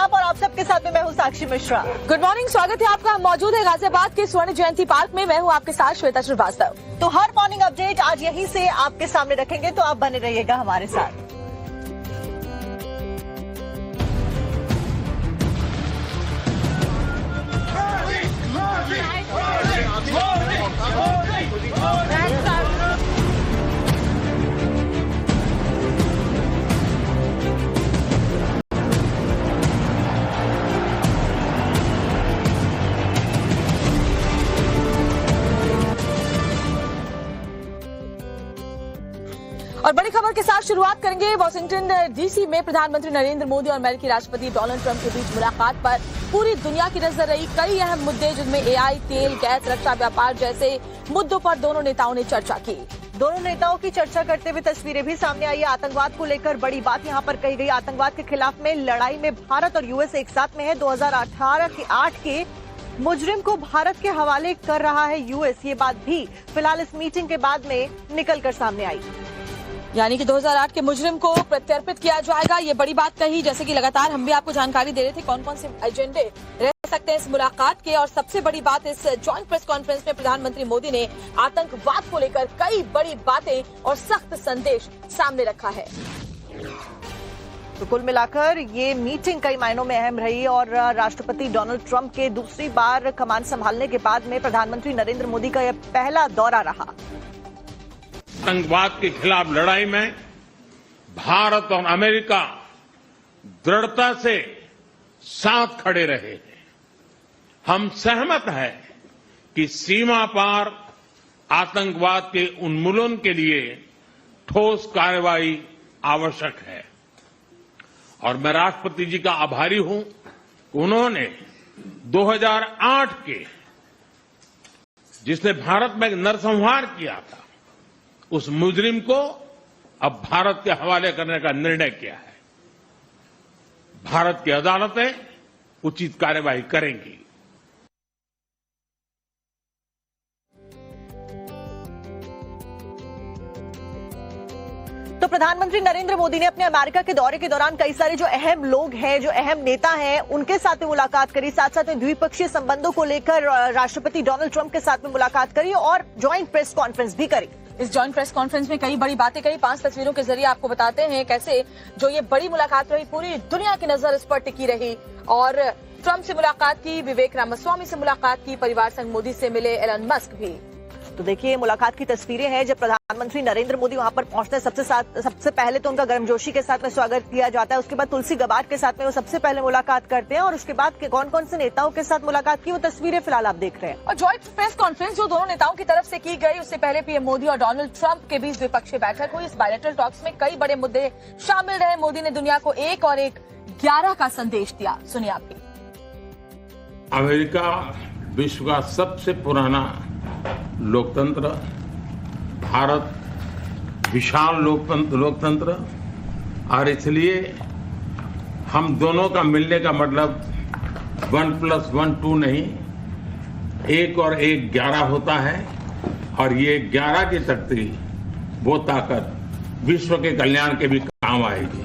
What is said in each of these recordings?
आदाब और आप सबके साथ में मैं हूँ साक्षी मिश्रा। गुड मॉर्निंग, स्वागत है आपका। हम मौजूद है गाजियाबाद के स्वर्ण जयंती पार्क में। मैं हूँ आपके साथ श्वेता श्रीवास्तव। तो हर मॉर्निंग अपडेट आज यहीं से आपके सामने रखेंगे, तो आप बने रहिएगा हमारे साथ। और बड़ी खबर के साथ शुरुआत करेंगे। वॉशिंगटन डीसी में प्रधानमंत्री नरेंद्र मोदी और अमेरिकी राष्ट्रपति डोनाल्ड ट्रंप के बीच मुलाकात पर पूरी दुनिया की नजर रही। कई अहम मुद्दे जिनमें एआई, तेल, गैस, रक्षा व्यापार जैसे मुद्दों पर दोनों नेताओं ने चर्चा की। दोनों नेताओं की चर्चा करते हुए तस्वीरें भी सामने आई है। आतंकवाद को लेकर बड़ी बात यहां पर कही गई। आतंकवाद के खिलाफ में लड़ाई में भारत और यूएस एक साथ में है। 2018 के मुजरिम को भारत के हवाले कर रहा है यूएस। ये बात भी फिलहाल इस मीटिंग के बाद में निकलकर सामने आई। यानी कि 2008 के मुजरिम को प्रत्यर्पित किया जाएगा, ये बड़ी बात कही। जैसे कि लगातार हम भी आपको जानकारी दे रहे थे कौन कौन से एजेंडे रह सकते हैं इस मुलाकात के। और सबसे बड़ी बात, इस जॉइंट प्रेस कॉन्फ्रेंस में प्रधानमंत्री मोदी ने आतंकवाद को लेकर कई बड़ी बातें और सख्त संदेश सामने रखा है। तो कुल मिलाकर ये मीटिंग कई मायनों में अहम रही और राष्ट्रपति डोनाल्ड ट्रंप के दूसरी बार कमान संभालने के बाद में प्रधानमंत्री नरेंद्र मोदी का यह पहला दौरा रहा। आतंकवाद के खिलाफ लड़ाई में भारत और अमेरिका दृढ़ता से साथ खड़े रहे हैं। हम सहमत हैं कि सीमा पार आतंकवाद के उन्मूलन के लिए ठोस कार्रवाई आवश्यक है और मैं राष्ट्रपति जी का आभारी हूं कि उन्होंने 2008 के जिसने भारत में नरसंहार किया था उस मुजरिम को अब भारत के हवाले करने का निर्णय किया है। भारत की अदालतें उचित कार्यवाही करेंगी। तो प्रधानमंत्री नरेंद्र मोदी ने अपने अमेरिका के दौरे के दौरान कई सारे जो अहम लोग हैं, जो अहम नेता हैं, उनके साथ में मुलाकात करी। साथ साथ में द्विपक्षीय संबंधों को लेकर राष्ट्रपति डोनाल्ड ट्रंप के साथ में मुलाकात करी और ज्वाइंट प्रेस कॉन्फ्रेंस भी करी। इस जॉइंट प्रेस कॉन्फ्रेंस में कई बड़ी बातें कही। 5 तस्वीरों के जरिए आपको बताते हैं कैसे जो ये बड़ी मुलाकात रही, पूरी दुनिया की नजर इस पर टिकी रही। और ट्रंप से मुलाकात की, विवेक रामास्वामी से मुलाकात की, परिवार संग मोदी से मिले एलन मस्क भी। तो देखिए मुलाकात की तस्वीरें हैं जब प्रधानमंत्री नरेंद्र मोदी वहां पर पहुंचते हैं। सबसे पहले तो उनका गर्मजोशी के साथ में स्वागत किया जाता है। उसके बाद तुलसी गबार्ड के साथ में वो सबसे पहले मुलाकात करते हैं और उसके बाद कौन कौन से नेताओं के साथ मुलाकात की वो तस्वीरें फिलहाल आप देख रहे हैं। और जॉइंट प्रेस कॉन्फ्रेंस जो दोनों नेताओं की तरफ से की गई, उससे पहले पीएम मोदी और डोनाल्ड ट्रंप के बीच द्विपक्षीय बैठक हुई। इस बायलैटरल टॉक्स में कई बड़े मुद्दे शामिल रहे। मोदी ने दुनिया को 1 और 1 11 का संदेश दिया। सुनिए आप भी। अमेरिका विश्व का सबसे पुराना लोकतंत्र, भारत विशाल लोकतंत्र और इसलिए हम दोनों का मिलने का मतलब 1+1 2 नहीं, 1 और 1 11 होता है और ये 11 की शक्ति, वो ताकत विश्व के कल्याण के भी काम आएगी।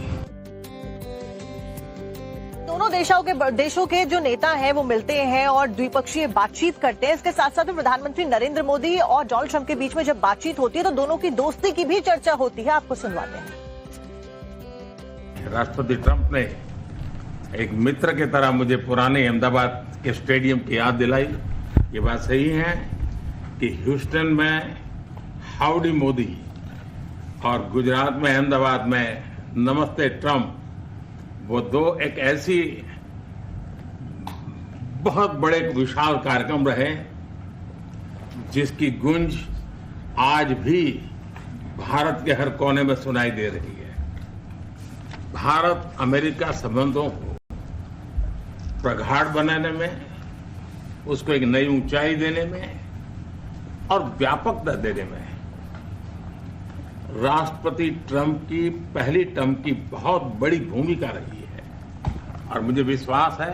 दोनों देशों के जो नेता हैं वो मिलते हैं और द्विपक्षीय बातचीत करते हैं। इसके साथ साथ में प्रधानमंत्री नरेंद्र मोदी और डोनाल्ड ट्रंप के बीच में जब बातचीत होती है तो दोनों की दोस्ती की भी चर्चा होती है। आपको सुनवाते हैं। राष्ट्रपति ट्रंप ने एक मित्र की तरह मुझे पुराने अहमदाबाद के स्टेडियम की याद दिलाई। ये बात सही है कि ह्यूस्टन में हाउडी मोदी और गुजरात में अहमदाबाद में नमस्ते ट्रंप, वो दो एक ऐसी बहुत बड़े विशाल कार्यक्रम रहे जिसकी गूंज आज भी भारत के हर कोने में सुनाई दे रही है। भारत अमेरिका संबंधों को प्रगाढ़ बनाने में, उसको एक नई ऊंचाई देने में और व्यापकता देने में राष्ट्रपति ट्रंप की पहली टर्म की बहुत बड़ी भूमिका रही है और मुझे विश्वास है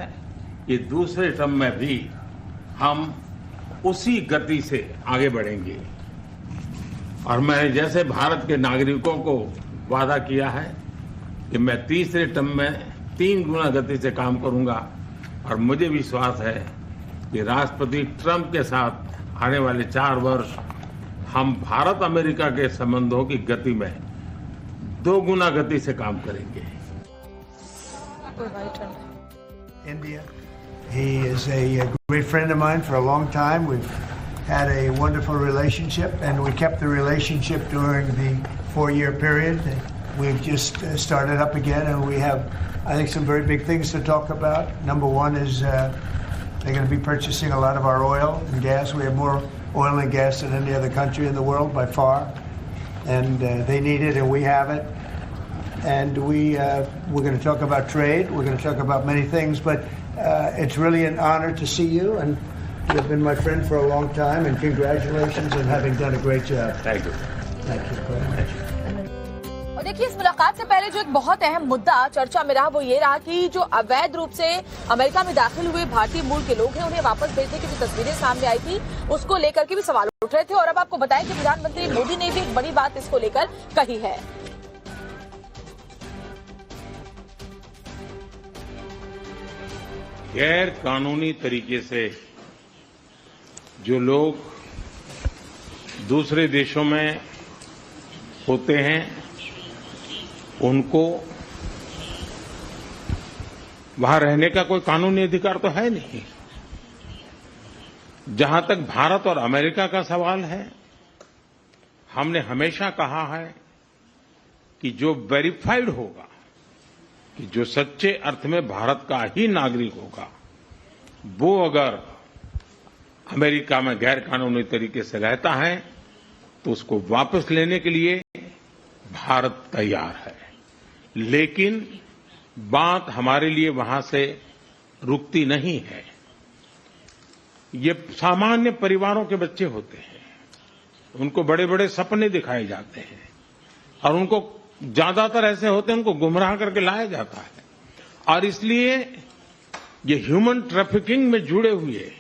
कि दूसरे टर्म में भी हम उसी गति से आगे बढ़ेंगे। और मैंने जैसे भारत के नागरिकों को वादा किया है कि मैं तीसरे टर्म में 3 गुना गति से काम करूंगा और मुझे विश्वास है कि राष्ट्रपति ट्रंप के साथ आने वाले 4 वर्ष हम भारत अमेरिका के संबंधों की गति में 2 गुना गति से काम करेंगे। India. He is a great friend of mine for a long time. We've had a wonderful relationship, and we kept the relationship during the 4-year period. We've just started up again, and we have, I think, some very big things to talk about. Number one is they're going to be purchasing a lot of our oil and gas. We have more oil and gas than any other country in the world by far, and they need it, and we have it. And we're going to talk about trade. We're going to talk about many things, but it's really an honor to see you, and you've been my friend for a long time, and congratulations on having done a great job. Thank you. Thank you very much. और देखिए, इस मुलाकात से पहले जो एक बहुत अहम मुद्दा चर्चा में रहा वो ये रहा कि जो अवैध रूप से अमेरिका में दाखिल हुए भारतीय मूल के लोग हैं उन्हें वापस भेजने की जो तस्वीरें सामने आई थी उसको लेकर के भी सवाल उठ रहे थे। और अब आपको बताएं कि प्रधानमंत्री मोदी ने भी एक बड़ी बात इसको लेकर कही है। गैर कानूनी तरीके से जो लोग दूसरे देशों में होते हैं उनको वहां रहने का कोई कानूनी अधिकार तो है नहीं। जहां तक भारत और अमेरिका का सवाल है, हमने हमेशा कहा है कि जो वेरीफाइड होगा, कि जो सच्चे अर्थ में भारत का ही नागरिक होगा, वो अगर अमेरिका में गैर कानूनी तरीके से रहता है तो उसको वापस लेने के लिए भारत तैयार है। लेकिन बात हमारे लिए वहां से रुकती नहीं है। ये सामान्य परिवारों के बच्चे होते हैं, उनको बड़े बड़े सपने दिखाए जाते हैं और उनको ज्यादातर ऐसे होते हैं उनको गुमराह करके लाया जाता है। और इसलिए ये ह्यूमन ट्रैफिकिंग में जुड़े हुए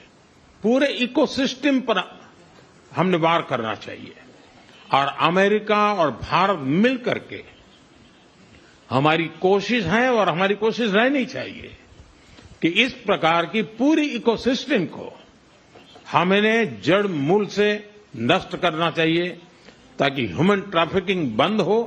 पूरे इकोसिस्टम पर हमने वार करना चाहिए। और अमेरिका और भारत मिल करके हमारी कोशिश है और हमारी कोशिश रहनी चाहिए कि इस प्रकार की पूरी इकोसिस्टम को हमें जड़ मूल से नष्ट करना चाहिए ताकि ह्यूमन ट्रैफिकिंग बंद हो।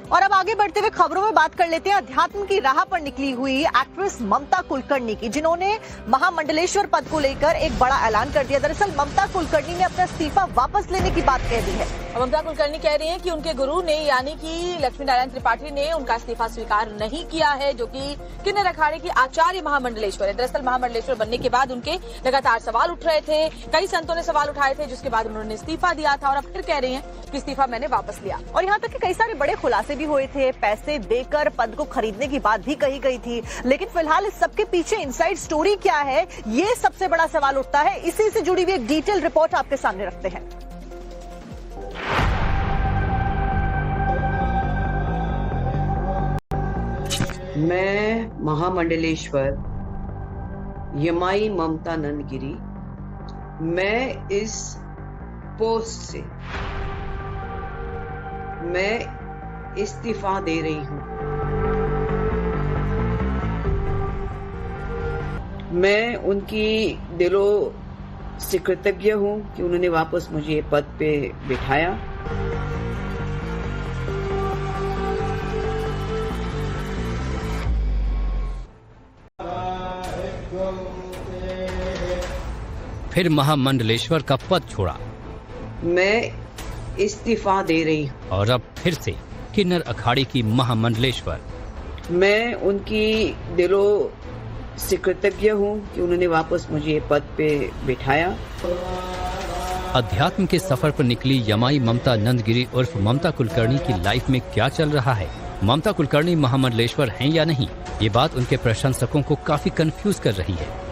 और अब आगे बढ़ते हुए खबरों में बात कर लेते हैं अध्यात्म की राह पर निकली हुई एक्ट्रेस ममता कुलकर्णी की, जिन्होंने महामंडलेश्वर पद को लेकर एक बड़ा ऐलान कर दिया। दरअसल ममता कुलकर्णी ने अपना इस्तीफा वापस लेने की बात कह दी है। ममता कुलकर्णी कह रही हैं कि उनके गुरु ने यानी कि लक्ष्मी नारायण त्रिपाठी ने उनका इस्तीफा स्वीकार नहीं किया है, जो कि किन्नर अखाड़े की आचार्य महामंडलेश्वर है। दरअसल महामंडलेश्वर बनने के बाद उनके लगातार सवाल उठ रहे थे, कई संतों ने सवाल उठाए थे, जिसके बाद उन्होंने इस्तीफा दिया था और अब फिर कह रही हैं कि इस्तीफा मैंने वापस लिया। और यहाँ तक कि कई सारे बड़े खुलासे भी हुए थे, पैसे देकर पद को खरीदने की बात भी कही गई थी। लेकिन फिलहाल इस सबके पीछे इनसाइड स्टोरी क्या है, ये सबसे बड़ा सवाल उठता है। इसी से जुड़ी हुई एक डिटेल रिपोर्ट आपके सामने रखते हैं। मैं महामंडलेश्वर यमाई ममता नंदगिरी, मैं इस पोस्ट से मैं इस्तीफा दे रही हूं। मैं उनकी दिलों से कृतज्ञ हूं कि उन्होंने वापस मुझे पद पे बिठाया। फिर महामंडलेश्वर का पद छोड़ा। मैं इस्तीफा दे रही हूँ। और अब फिर से किन्नर अखाड़े की महामंडलेश्वर। मैं उनकी दिलों से कृतज्ञ हूँ कि उन्होंने वापस मुझे पद पे बिठाया। अध्यात्म के सफर पर निकली यमाई ममता नंदगिरी उर्फ ममता कुलकर्णी की लाइफ में क्या चल रहा है? ममता कुलकर्णी महामंडलेश्वर हैं या नहीं, ये बात उनके प्रशंसकों को काफी कंफ्यूज कर रही है।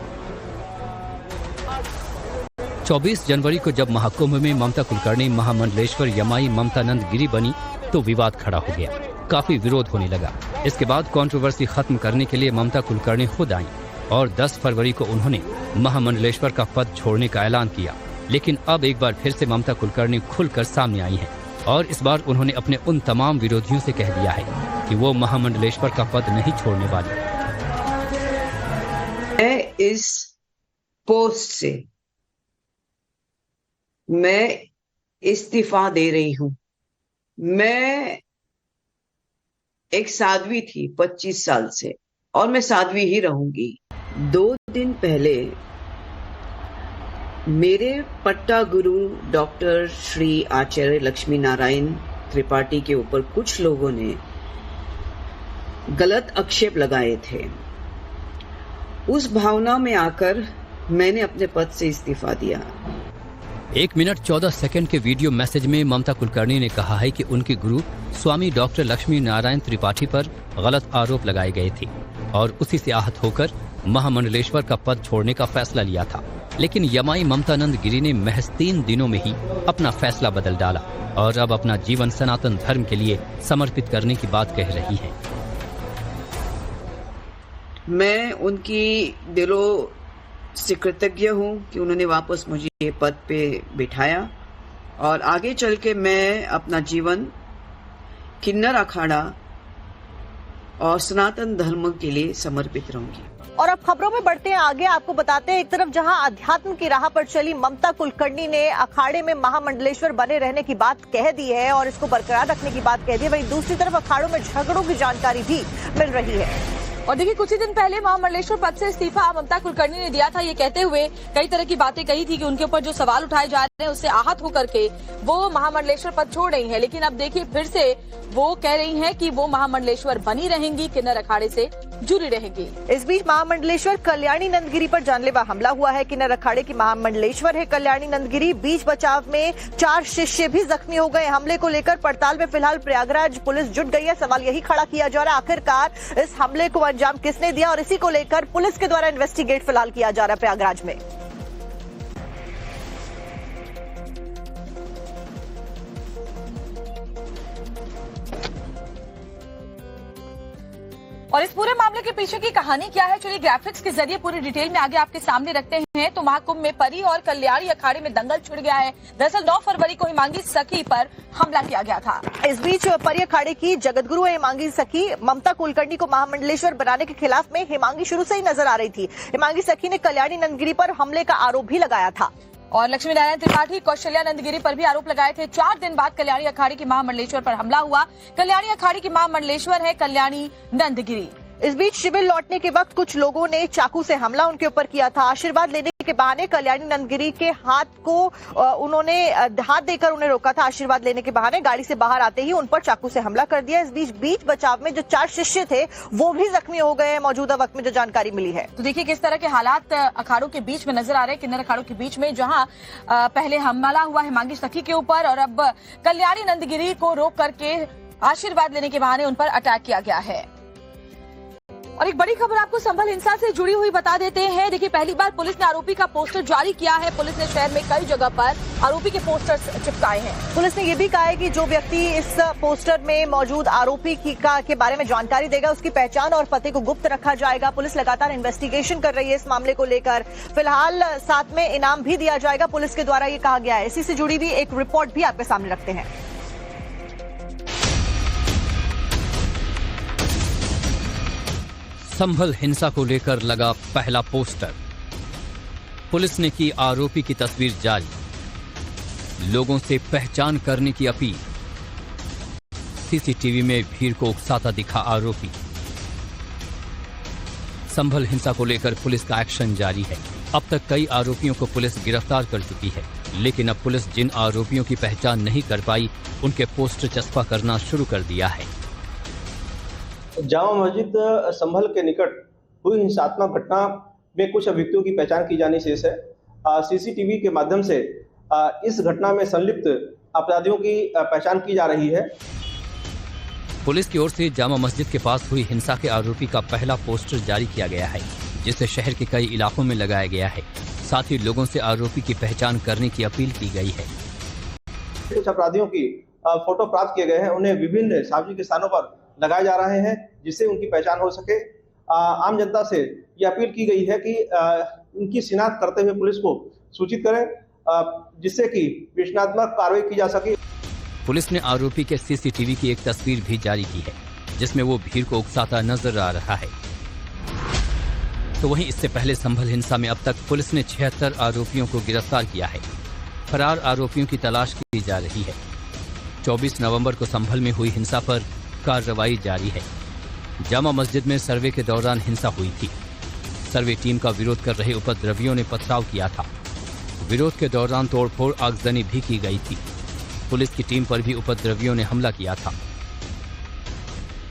24 जनवरी को जब महाकुंभ में ममता कुलकर्णी महामंडलेश्वर यमाई ममता नंदगिरी बनी तो विवाद खड़ा हो गया, काफी विरोध होने लगा। इसके बाद कंट्रोवर्सी खत्म करने के लिए ममता कुलकर्णी खुद आईं और 10 फरवरी को उन्होंने महामंडलेश्वर का पद छोड़ने का ऐलान किया। लेकिन अब एक बार फिर से ममता कुलकर्णी खुलकर सामने आई हैं। और इस बार उन्होंने अपने उन तमाम विरोधियों से कह दिया है कि वो महामंडलेश्वर का पद नहीं छोड़ने वाले। मैं इस पोस्ट से मैं इस्तीफा दे रही हूं। मैं एक साध्वी थी 25 साल से और मैं साध्वी ही रहूंगी। 2 दिन पहले मेरे पट्टा गुरु डॉक्टर श्री आचार्य लक्ष्मी नारायण त्रिपाठी के ऊपर कुछ लोगों ने गलत आक्षेप लगाए थे। उस भावना में आकर मैंने अपने पद से इस्तीफा दिया। 1 मिनट 14 सेकंड के वीडियो मैसेज में ममता कुलकर्णी ने कहा है कि उनके गुरु स्वामी डॉक्टर लक्ष्मी नारायण त्रिपाठी पर गलत आरोप लगाए गए थे और उसी से आहत होकर महामंडलेश्वर का पद छोड़ने का फैसला लिया था। लेकिन यमाई ममतानंद गिरी ने महज 3 दिनों में ही अपना फैसला बदल डाला और अब अपना जीवन सनातन धर्म के लिए समर्पित करने की बात कह रही है। मैं उनकी दिलों से कृतज्ञ हूं कि उन्होंने वापस मुझे ये पद पे बिठाया और आगे चल के मैं अपना जीवन किन्नर अखाड़ा और सनातन धर्म के लिए समर्पित रहूंगी। और अब खबरों में बढ़ते हैं आगे। आपको बताते हैं, एक तरफ जहां अध्यात्म की राह पर चली ममता कुलकर्णी ने अखाड़े में महामंडलेश्वर बने रहने की बात कह दी है और इसको बरकरार रखने की बात कह दी है, वहीं दूसरी तरफ अखाड़ों में झगड़ों की जानकारी भी मिल रही है। और देखिए, कुछ ही दिन पहले महामंडलेश्वर पद से इस्तीफा ममता कुलकर्णी ने दिया था, ये कहते हुए कई तरह की बातें कही थी कि उनके ऊपर जो सवाल उठाए जा रहे हैं उससे आहत होकर के वो महामंडलेश्वर पद छोड़ रही हैं। लेकिन अब देखिए, फिर से वो कह रही हैं कि वो महामंडलेश्वर बनी रहेंगी, किन्नर अखाड़े से जुड़ी रहेंगी। इस बीच महामंडलेश्वर कल्याणी नंदगिरी पर जानलेवा हमला हुआ है। किन्नर अखाड़े की महामंडलेश्वर है कल्याणी नंदगिरी। बीच बचाव में 4 शिष्य भी जख्मी हो गए। हमले को लेकर पड़ताल में फिलहाल प्रयागराज पुलिस जुट गई है। सवाल यही खड़ा किया जा रहा है, आखिरकार इस हमले को अंजाम किसने दिया, और इसी को लेकर पुलिस के द्वारा इन्वेस्टिगेट फिलहाल किया जा रहा है प्रयागराज में। और इस पूरे मामले के पीछे की कहानी क्या है, चलिए ग्राफिक्स के जरिए पूरी डिटेल में आगे आपके सामने रखते हैं। तो महाकुंभ में परी और कल्याणी अखाड़े में दंगल छिड़ गया है। दरअसल 9 फरवरी को हिमांगी सखी पर हमला किया गया था। इस बीच परी अखाड़े की जगतगुरु हिमांगी सखी ममता कुलकर्णी को महामंडलेश्वर बनाने के खिलाफ में हिमांगी शुरू से ही नजर आ रही थी। हिमांगी सखी ने कल्याणी नंदगिरी पर हमले का आरोप भी लगाया था और लक्ष्मी नारायण त्रिपाठी कौशल्या नंदगिरी पर भी आरोप लगाए थे। 4 दिन बाद कल्याणी अखाड़े की महामंडलेश्वर पर हमला हुआ। कल्याणी अखाड़े की महामंडलेश्वर है कल्याणी नंदगिरी। इस बीच शिविर लौटने के वक्त कुछ लोगों ने चाकू से हमला उनके ऊपर किया था। आशीर्वाद लेने के बहाने कल्याणी नंदगिरी के हाथ को उन्होंने हाथ देकर उन्हें रोका था। आशीर्वाद लेने के बहाने गाड़ी से बाहर आते ही उन पर चाकू से हमला कर दिया। इस बीच बचाव में जो 4 शिष्य थे वो भी जख्मी हो गए। मौजूदा वक्त में जो जानकारी मिली है, तो देखिए किस तरह के हालात अखाड़ों के बीच में नजर आ रहे हैं। किन्नर अखाड़ों के बीच में जहां पहले हमला हुआ हिमांगी सखी के ऊपर और अब कल्याणी नंदगिरी को रोक करके आशीर्वाद लेने के बहाने उन पर अटैक किया गया है। और एक बड़ी खबर आपको संभल हिंसा से जुड़ी हुई बता देते हैं। देखिए, पहली बार पुलिस ने आरोपी का पोस्टर जारी किया है। पुलिस ने शहर में कई जगह पर आरोपी के पोस्टर्स चिपकाए हैं। पुलिस ने यह भी कहा है कि जो व्यक्ति इस पोस्टर में मौजूद आरोपी के बारे में जानकारी देगा उसकी पहचान और पते को गुप्त रखा जाएगा। पुलिस लगातार इन्वेस्टिगेशन कर रही है इस मामले को लेकर। फिलहाल साथ में इनाम भी दिया जाएगा, पुलिस के द्वारा ये कहा गया है। इसी से जुड़ी हुई एक रिपोर्ट भी आपके सामने रखते हैं। संभल हिंसा को लेकर लगा पहला पोस्टर। पुलिस ने की आरोपी की तस्वीर जारी, लोगों से पहचान करने की अपील। सीसीटीवी में भीड़ को उकसाता दिखा आरोपी। संभल हिंसा को लेकर पुलिस का एक्शन जारी है। अब तक कई आरोपियों को पुलिस गिरफ्तार कर चुकी है, लेकिन अब पुलिस जिन आरोपियों की पहचान नहीं कर पाई उनके पोस्टर चस्पा करना शुरू कर दिया है। जामा मस्जिद संभल के निकट हुई हिंसात्मक घटना में कुछ अभियुक्तों की पहचान की जानी शेष है। सीसीटीवी के माध्यम से इस घटना में संलिप्त अपराधियों की पहचान की जा रही है। पुलिस की ओर से जामा मस्जिद के पास हुई हिंसा के आरोपी का पहला पोस्टर जारी किया गया है, जिसे शहर के कई इलाकों में लगाया गया है। साथ ही लोगों से आरोपी की पहचान करने की अपील की गई है। कुछ अपराधियों की फोटो प्राप्त किए गए हैं, उन्हें विभिन्न सार्वजनिक स्थानों पर लगाए जा रहे हैं जिससे उनकी पहचान हो सके। आम जनता से यह अपील की गई है कि उनकी शिनाख्त करते हुए पुलिस को सूचित करें, जिससे कि विवेचनात्मक कार्रवाई की जा सके। पुलिस ने आरोपी के सीसीटीवी की एक तस्वीर भी जारी की है, जिसमें वो भीड़ को उकसाता नजर आ रहा है। तो वहीं इससे पहले संभल हिंसा में अब तक पुलिस ने 76 आरोपियों को गिरफ्तार किया है। फरार आरोपियों की तलाश की जा रही है। 24 नवंबर को संभल में हुई हिंसा पर कार्रवाई जारी है। जामा मस्जिद में सर्वे के दौरान हिंसा हुई थी। सर्वे टीम का विरोध कर रहे उपद्रवियों ने पथराव किया था। विरोध के दौरान तोड़फोड़ आगजनी भी की गई थी। पुलिस की टीम पर भी उपद्रवियों ने हमला किया था।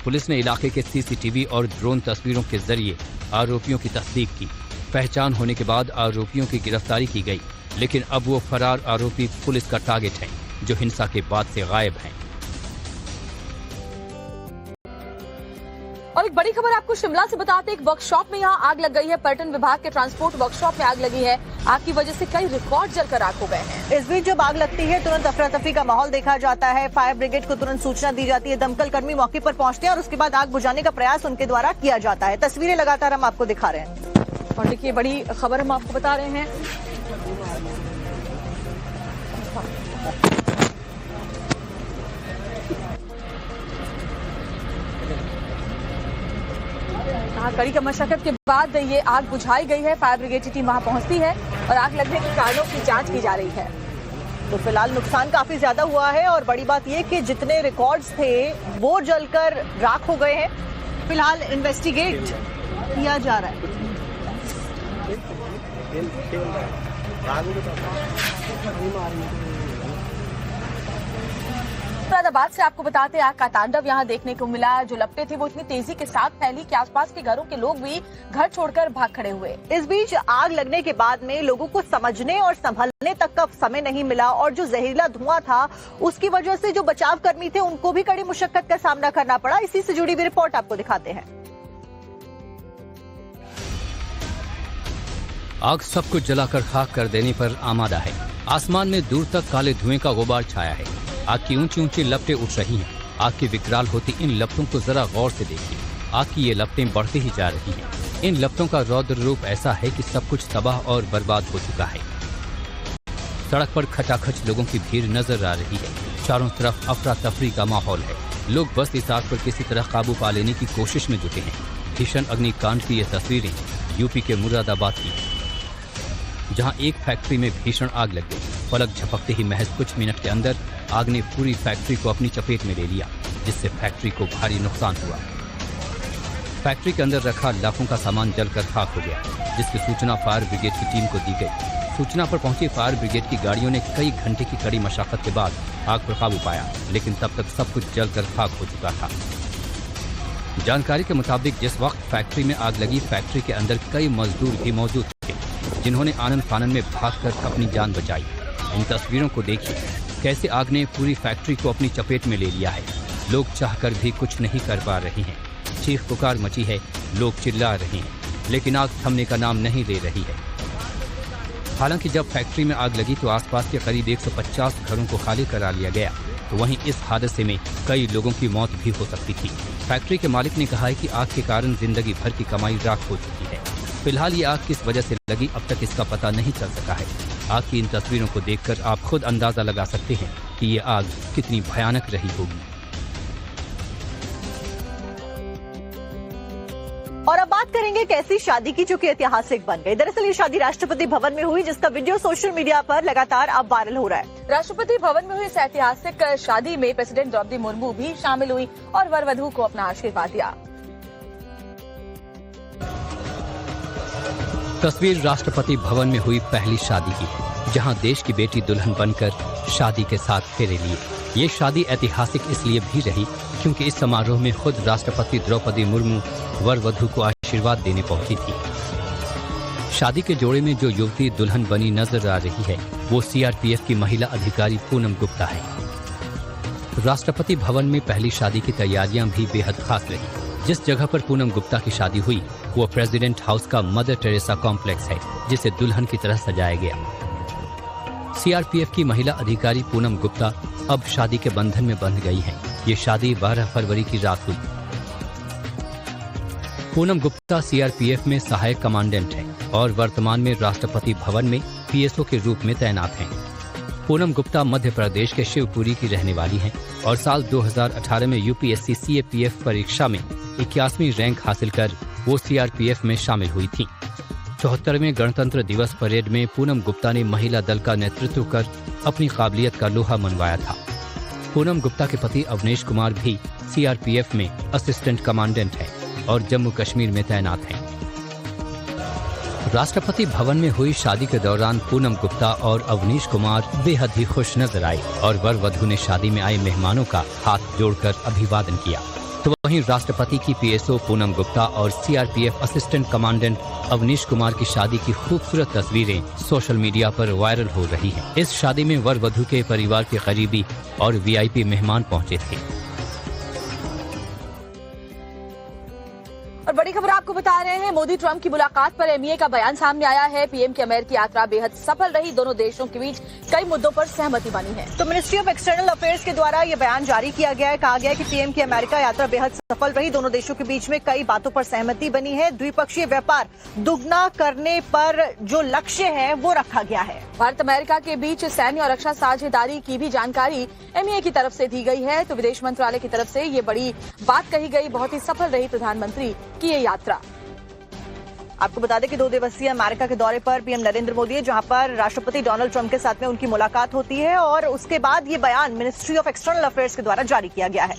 पुलिस ने इलाके के सीसीटीवी और ड्रोन तस्वीरों के जरिए आरोपियों की तस्दीक की। पहचान होने के बाद आरोपियों की गिरफ्तारी की गई, लेकिन अब वो फरार आरोपी पुलिस का टारगेट हैं, जो हिंसा के बाद से गायब हैं। और एक बड़ी खबर आपको शिमला से बताते हैं, एक वर्कशॉप में यहाँ आग लग गई है। पर्यटन विभाग के ट्रांसपोर्ट वर्कशॉप में आग लगी है। आग की वजह से कई रिकॉर्ड जलकर राख हो गए हैं। इस बीच जब आग लगती है तुरंत अफरा तफरी का माहौल देखा जाता है। फायर ब्रिगेड को तुरंत सूचना दी जाती है। दमकल कर्मी मौके पर पहुंचते हैं और उसके बाद आग बुझाने का प्रयास उनके द्वारा किया जाता है। तस्वीरें लगातार हम आपको दिखा रहे हैं। और देखिए, बड़ी खबर हम आपको बता रहे हैं। कड़ी का मशक्कत के बाद ये आग बुझाई गई है। फायर ब्रिगेड की टीम वहां पहुंचती है और आग लगने के कारणों की जांच की जा रही है। तो फिलहाल नुकसान काफी ज्यादा हुआ है और बड़ी बात यह कि जितने रिकॉर्ड्स थे वो जलकर राख हो गए हैं। फिलहाल इन्वेस्टिगेट किया जा रहा है। मुरादाबाद से आपको बताते हैं, आग का तांडव यहाँ देखने को मिला। जो लपटें थी वो इतनी तेजी के साथ फैली कि आसपास के घरों के लोग भी घर छोड़कर भाग खड़े हुए। इस बीच आग लगने के बाद में लोगों को समझने और संभलने तक का समय नहीं मिला और जो जहरीला धुआं था उसकी वजह से जो बचाव कर्मी थे उनको भी कड़ी मुशक्कत का सामना करना पड़ा। इसी से जुड़ी हुई रिपोर्ट आपको दिखाते हैं। आग सब कुछ जलाकर खाक कर देने पर आमादा है। आसमान में दूर तक काले धुएं का गुबार छाया है। आग की ऊंची ऊंची लपटें उठ रही हैं। आग की विकराल होती इन लपटों को जरा गौर से देखिए। आग की ये लपटें बढ़ती ही जा रही हैं। इन लपटों का रौद्र रूप ऐसा है कि सब कुछ तबाह और बर्बाद हो चुका है। सड़क पर खचाखच लोगों की भीड़ नजर आ रही है। चारों तरफ अफरा तफरी का माहौल है। लोग बस इस आग पर किसी तरह काबू पा लेने की कोशिश में जुटे हैं। भीषण अग्निकांड की ये तस्वीरें यूपी के मुरादाबाद की, जहां एक फैक्ट्री में भीषण आग लग गई। पलक झपकते ही महज कुछ मिनट के अंदर आग ने पूरी फैक्ट्री को अपनी चपेट में ले लिया, जिससे फैक्ट्री को भारी नुकसान हुआ। फैक्ट्री के अंदर रखा लाखों का सामान जलकर खाक हो गया, जिसकी सूचना फायर ब्रिगेड की टीम को दी गई। सूचना पर पहुंची फायर ब्रिगेड की गाड़ियों ने कई घंटे की कड़ी मशक्कत के बाद आग पर काबू पाया, लेकिन तब तक सब कुछ जलकर खाक हो चुका था। जानकारी के मुताबिक जिस वक्त फैक्ट्री में आग लगी, फैक्ट्री के अंदर कई मजदूर भी मौजूद थे, जिन्होंने आनन फानन में भागकर अपनी जान बचाई। इन तस्वीरों को देखिए, कैसे आग ने पूरी फैक्ट्री को अपनी चपेट में ले लिया है। लोग चाहकर भी कुछ नहीं कर पा रहे हैं। चीख पुकार मची है, लोग चिल्ला रहे हैं, लेकिन आग थमने का नाम नहीं ले रही है। हालांकि जब फैक्ट्री में आग लगी तो आसपास के करीब 150 घरों को खाली करा लिया गया, तो वहीं इस हादसे में कई लोगों की मौत भी हो सकती थी। फैक्ट्री के मालिक ने कहा है कि आग के कारण जिंदगी भर की कमाई राख हो चुकी है। फिलहाल ये आग किस वजह से लगी, अब तक इसका पता नहीं चल सका है। आग की इन तस्वीरों को देखकर आप खुद अंदाजा लगा सकते हैं कि ये आग कितनी भयानक रही होगी। और अब बात करेंगे एक ऐसी शादी की जो कि ऐतिहासिक बन गई। दरअसल ये शादी राष्ट्रपति भवन में हुई, जिसका वीडियो सोशल मीडिया पर लगातार अब वायरल हो रहा है। राष्ट्रपति भवन में हुई इस ऐतिहासिक शादी में प्रेसिडेंट द्रौपदी मुर्मू भी शामिल हुई और वर वधू को अपना आशीर्वाद दिया। तस्वीर राष्ट्रपति भवन में हुई पहली शादी की है, जहां देश की बेटी दुल्हन बनकर शादी के साथ फेरे लिए। ये शादी ऐतिहासिक इसलिए भी रही क्योंकि इस समारोह में खुद राष्ट्रपति द्रौपदी मुर्मू वर वधू को आशीर्वाद देने पहुंची थी। शादी के जोड़े में जो युवती दुल्हन बनी नजर आ रही है, वो सीआरपीएफ की महिला अधिकारी पूनम गुप्ता है। राष्ट्रपति भवन में पहली शादी की तैयारियां भी बेहद खास रही। जिस जगह पर पूनम गुप्ता की शादी हुई वो प्रेसिडेंट हाउस का मदर टेरेसा कॉम्प्लेक्स है, जिसे दुल्हन की तरह सजाया गया। सीआरपीएफ की महिला अधिकारी पूनम गुप्ता अब शादी के बंधन में बंध गई हैं। ये शादी 12 फरवरी की रात हुई। पूनम गुप्ता सीआरपीएफ में सहायक कमांडेंट हैं और वर्तमान में राष्ट्रपति भवन में पीएसओ के रूप में तैनात हैं। पूनम गुप्ता मध्य प्रदेश के शिवपुरी की रहने वाली हैं और साल 2018 में यूपीएससी सीएपीएफ परीक्षा में 81वीं रैंक हासिल कर वो सीआरपीएफ में शामिल हुई थी। 74वें गणतंत्र दिवस परेड में पूनम गुप्ता ने महिला दल का नेतृत्व कर अपनी काबिलियत का लोहा मनवाया था। पूनम गुप्ता के पति अवनीश कुमार भी सीआरपीएफ में असिस्टेंट कमांडेंट हैं और जम्मू कश्मीर में तैनात हैं। राष्ट्रपति भवन में हुई शादी के दौरान पूनम गुप्ता और अवनीश कुमार बेहद ही खुश नजर आए और वर वधू ने शादी में आए मेहमानों का हाथ जोड़कर अभिवादन किया। तो वहीं राष्ट्रपति की पीएसओ पूनम गुप्ता और CRPF assistant commandant Avnish Kumar की शादी की खूबसूरत तस्वीरें सोशल मीडिया पर वायरल हो रही हैं। इस शादी में वर वधू के परिवार के करीबी और वीआईपी मेहमान पहुंचे थे। और बड़ी खबर आपको बता रहे हैं, मोदी ट्रंप की मुलाकात पर एमईए का बयान सामने आया है। पीएम की अमेरिकी यात्रा बेहद सफल रही, दोनों देशों के बीच कई मुद्दों पर सहमति बनी है। तो मिनिस्ट्री ऑफ एक्सटर्नल अफेयर्स के द्वारा ये बयान जारी किया गया है। कहा गया है कि पीएम की अमेरिका यात्रा बेहद सफल रही, दोनों देशों के बीच में कई बातों पर सहमति बनी है। द्विपक्षीय व्यापार दुगना करने पर जो लक्ष्य है वो रखा गया है। भारत अमेरिका के बीच सैन्य और रक्षा साझेदारी की भी जानकारी एमईए की तरफ से दी गई है। तो विदेश मंत्रालय की तरफ से ये बड़ी बात कही गई, बहुत ही सफल रही प्रधानमंत्री की ये यात्रा। आपको बता दें कि 2 दिवसीय अमेरिका के दौरे पर पीएम नरेंद्र मोदी है, जहां पर राष्ट्रपति डोनाल्ड ट्रंप के साथ में उनकी मुलाकात होती है और उसके बाद ये बयान मिनिस्ट्री ऑफ एक्सटर्नल अफेयर्स के द्वारा जारी किया गया है।